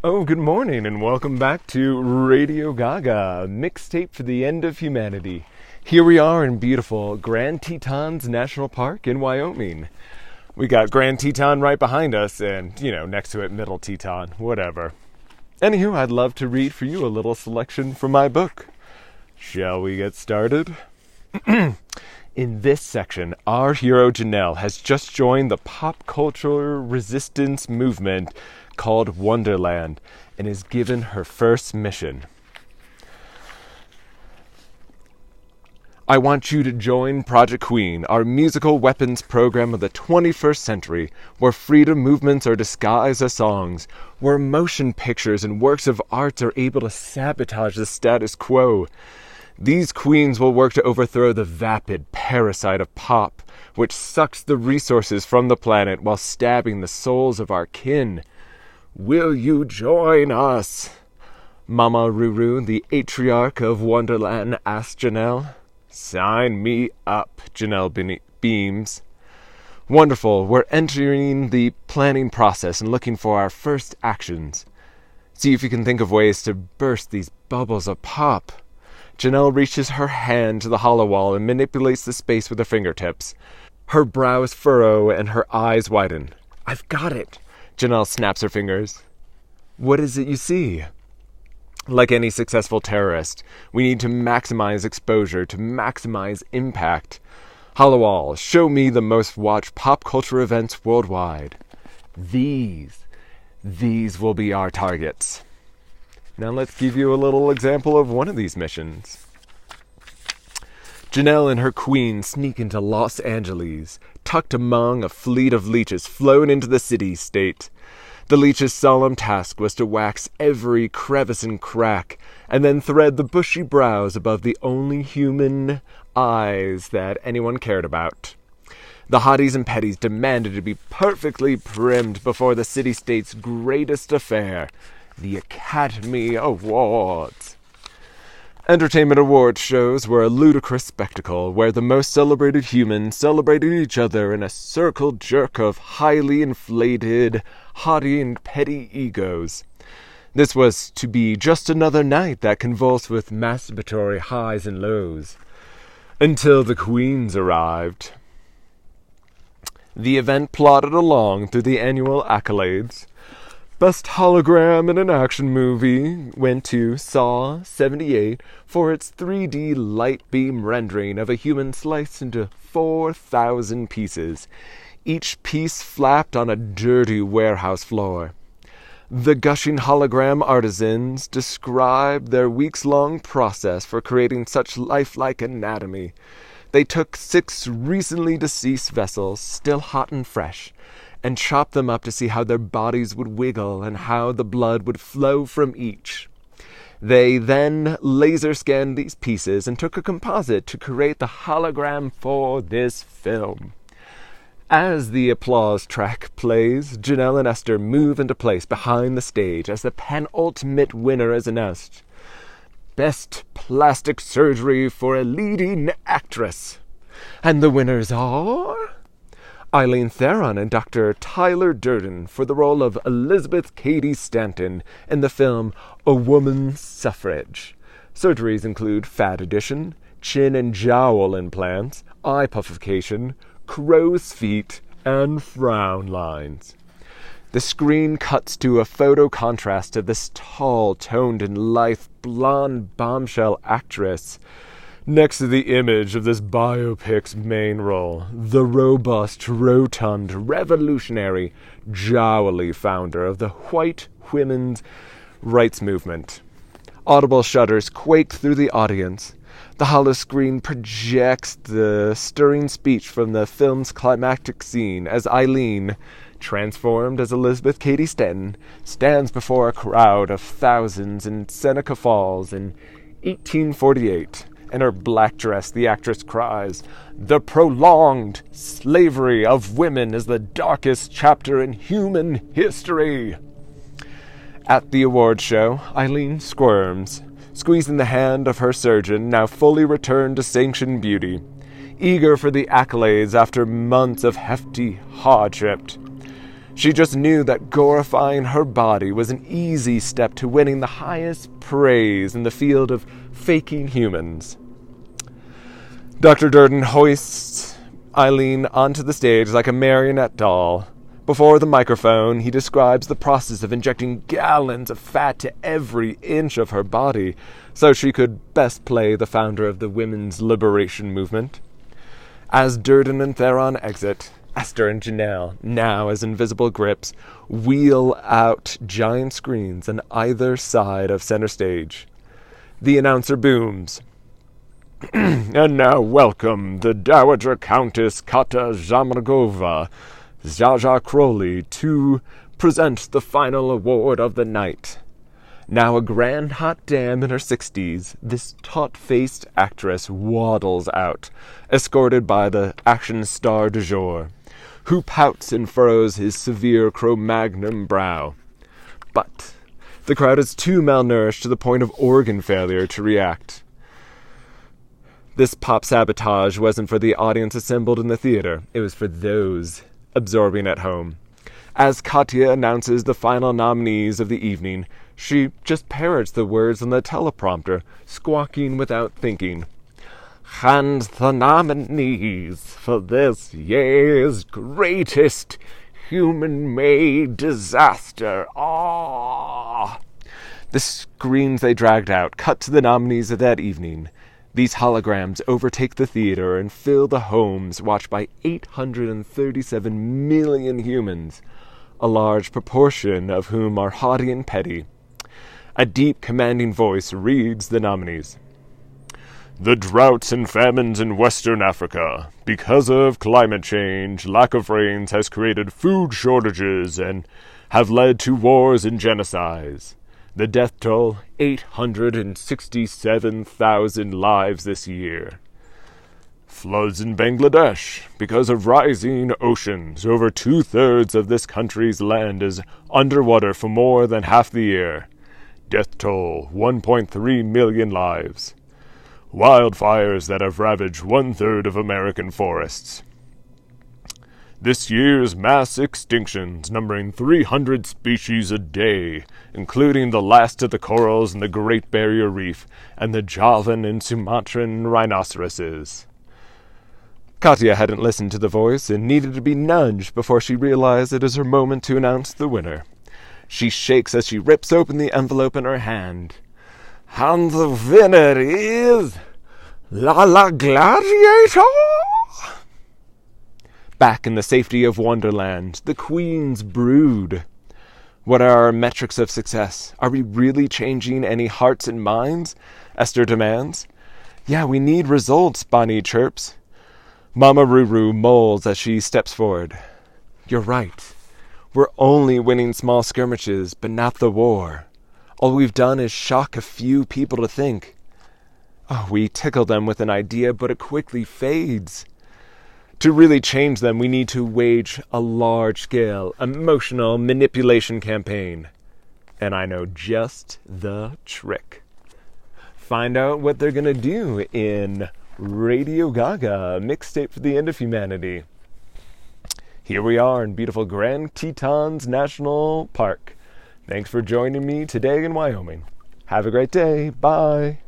Oh, good morning and welcome back to Radio Gaga, mixtape for the end of humanity. Here we are in beautiful Grand Tetons National Park in Wyoming. We got Grand Teton right behind us and, next to it Middle Teton, whatever. Anywho, I'd love to read for you a little selection from my book. Shall we get started? In this section, our hero Janelle has just joined the pop culture resistance movement called Wonderland and is given her first mission. I want you to join Project Queen, our musical weapons program of the 21st century, where freedom movements are disguised as songs, where motion pictures and works of art are able to sabotage the status quo. These queens will work to overthrow the vapid parasite of pop, which sucks the resources from the planet while stabbing the souls of our kin. Will you join us? Mama Ruru, the matriarch of Wonderland, asked Janelle. Sign me up, Janelle beams. Wonderful, we're entering the planning process and looking for our first actions. See if you can think of ways to burst these bubbles of pop. Janelle reaches her hand to the hollow wall and manipulates the space with her fingertips. Her brows furrow and her eyes widen. I've got it. Janelle snaps her fingers. What is it you see? Like any successful terrorist, we need to maximize exposure, to maximize impact. Hollowall, show me the most watched pop culture events worldwide. These will be our targets. Now let's give you a little example of one of these missions. Janelle and her queen sneak into Los Angeles, tucked among a fleet of leeches flown into the city-state. The leech's solemn task was to wax every crevice and crack, and then thread the bushy brows above the only human eyes that anyone cared about. The hotties and petties demanded to be perfectly primed before the city-state's greatest affair, the Academy Awards. Entertainment awards shows were a ludicrous spectacle where the most celebrated humans celebrated each other in a circle jerk of highly inflated, haughty and petty egos. This was to be just another night that convulsed with masturbatory highs and lows. Until the queens arrived. The event plodded along through the annual accolades. Best hologram in an action movie went to Saw 78 for its 3D light beam rendering of a human sliced into 4,000 pieces. Each piece flapped on a dirty warehouse floor. The gushing hologram artisans described their weeks-long process for creating such lifelike anatomy. They took 6 recently deceased vessels, still hot and fresh, and chopped them up to see how their bodies would wiggle and how the blood would flow from each. They then laser-scanned these pieces and took a composite to create the hologram for this film. As the applause track plays, Janelle and Esther move into place behind the stage as the penultimate winner is announced. Best plastic surgery for a leading actress. And the winners are Eileen Theron and Dr. Tyler Durden for the role of Elizabeth Cady Stanton in the film A Woman's Suffrage. Surgeries include fat addition, chin and jowl implants, eye puffification, crow's feet, and frown lines. The screen cuts to a photo contrast of this tall, toned, and lithe blonde bombshell actress next to the image of this biopic's main role, the robust, rotund, revolutionary, jowly founder of the white women's rights movement. Audible shudders quake through the audience. The hollow screen projects the stirring speech from the film's climactic scene as Eileen, transformed as Elizabeth Cady Stanton, stands before a crowd of thousands in Seneca Falls in 1848. In her black dress, the actress cries, "The prolonged slavery of women is the darkest chapter in human history." At the award show, Eileen squirms, squeezing the hand of her surgeon, now fully returned to sanctioned beauty, eager for the accolades after months of hefty hardship. She just knew that glorifying her body was an easy step to winning the highest praise in the field of faking humans. Dr. Durden hoists Eileen onto the stage like a marionette doll. Before the microphone, he describes the process of injecting gallons of fat to every inch of her body so she could best play the founder of the women's liberation movement. As Durden and Theron exit, Esther and Janelle, now as invisible grips, wheel out giant screens on either side of center stage. The announcer booms. And now welcome the Dowager Countess Kata Zamragova, Zsa Crowley, to present the final award of the night. Now a grand hot dame in her 60s, this taut-faced actress waddles out, escorted by the action star du jour, who pouts and furrows his severe Cro-Magnon brow. But the crowd is too malnourished to the point of organ failure to react. This pop sabotage wasn't for the audience assembled in the theater. It was for those absorbing at home. As Katya announces the final nominees of the evening, she just parrots the words on the teleprompter, squawking without thinking. And the nominees for this year's greatest human-made disaster are... The screams they dragged out cut to the nominees of that evening. These holograms overtake the theater and fill the homes watched by 837 million humans, a large proportion of whom are haughty and petty. A deep, commanding voice reads the nominees. The droughts and famines in Western Africa, because of climate change, lack of rains has created food shortages and have led to wars and genocides. The death toll, 867,000 lives this year. Floods in Bangladesh, because of rising oceans. Over 2/3 of this country's land is underwater for more than half the year. Death toll, 1.3 million lives. Wildfires that have ravaged 1/3 of American forests. This year's mass extinctions, numbering 300 species a day, including the last of the corals in the Great Barrier Reef and the Javan and Sumatran rhinoceroses. Katya hadn't listened to the voice and needed to be nudged before she realized it is her moment to announce the winner. She shakes as she rips open the envelope in her hand. And the winner is... La Gladiator! Back in the safety of Wonderland, the Queen's brood. What are our metrics of success? Are we really changing any hearts and minds? Esther demands. Yeah, we need results, Bonnie chirps. Mama Ruru molds as she steps forward. You're right. We're only winning small skirmishes, but not the war. All we've done is shock a few people to think. Oh, we tickle them with an idea, but it quickly fades. To really change them, we need to wage a large-scale, emotional manipulation campaign. And I know just the trick. Find out what they're going to do in Radio Gaga, Mixtape for the End of Humanity. Here we are in beautiful Grand Tetons National Park. Thanks for joining me today in Wyoming. Have a great day. Bye.